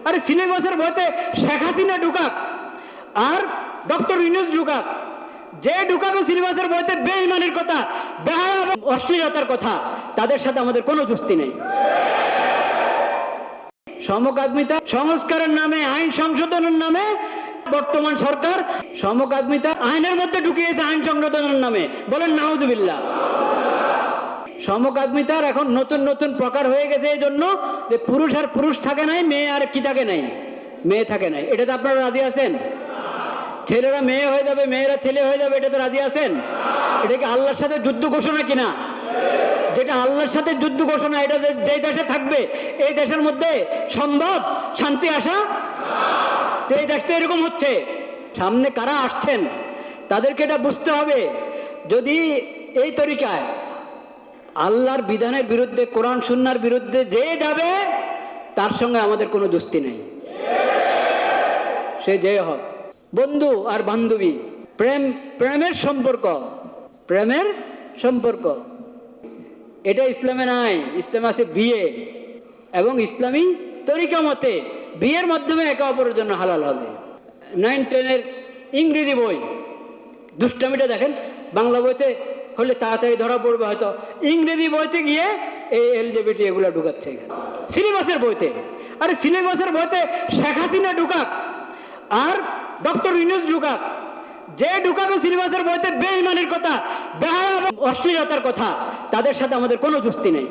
আরে সিলেবাসের বইতে শেখ হাসিনা ঢুকাক আর ডক্টর ইউনূস ঢুকাক, যে ঢুকাবে সিলেবাসের বইতে বেঈমানের কথা, বেহায়া এবং অশ্লীলতার কথা, তাদের সাথে আমাদের কোনো যুক্তি নেই। সমকামিতা সংস্কারের নামে, আইন সংশোধনের নামে বর্তমান সরকার সমকামিতা আইনের মধ্যে ঢুকিয়েছে আইন সংশোধনের নামে। বলেন নাউজুবিল্লাহ। সমকামিতার এখন নতুন নতুন প্রকার হয়ে গেছে এই জন্য যে পুরুষ আর পুরুষ থাকে নাই, মেয়ে আর কি থাকে নাই, মেয়ে থাকে নাই। এটাতে আপনারা রাজি আছেন? ছেলেরা মেয়ে হয়ে যাবে, মেয়েরা ছেলে হয়ে যাবে, এটাতে রাজি আছেন? এটা কি আল্লাহর সাথে যুদ্ধ ঘোষণা কিনা? যেটা আল্লাহর সাথে যুদ্ধ ঘোষণা, এটা যে দেশে থাকবে এই দেশের মধ্যে সম্ভব শান্তি আসা? তো এই দেশটা এরকম হচ্ছে। সামনে কারা আসছেন তাদেরকে এটা বুঝতে হবে। যদি এই তরিকায় আল্লাহর বিধানের বিরুদ্ধে, কোরআন সুন্নাহর বিরুদ্ধে যে যাবে তার সঙ্গে আমাদের কোনো দুস্তি নেই, সে যে হোক। বন্ধু আর বান্ধবী, প্রেমের সম্পর্ক, প্রেমের সম্পর্ক এটা ইসলামে নাই। ইসলামে আছে বিয়ে, এবং ইসলামী তরিকা মতে বিয়ের মাধ্যমে একে অপরের জন্য হালাল হবে। 9-10 ইংরেজি বই দুষ্টামিটা দেখেন, বাংলা বইতে হলে তাড়াতাড়ি ধরা পড়বে হয়তো, ইংরেজি বইতে গিয়ে এই এলজিবিটি এগুলো ঢুকাচ্ছে এখানে সিলেবাসের বইতে। আরে সিলেবাসের বইতে শেখ হাসিনা ঢুকাক আর ডক্টর ইউনূস ঢুকাক, যে ঢুকাবে সিলেবাসের বইতে বেঈমানের কথা, বেহায়া এবং অশ্লীলতার কথা, তাদের সাথে আমাদের কোনো যুক্তি নেই।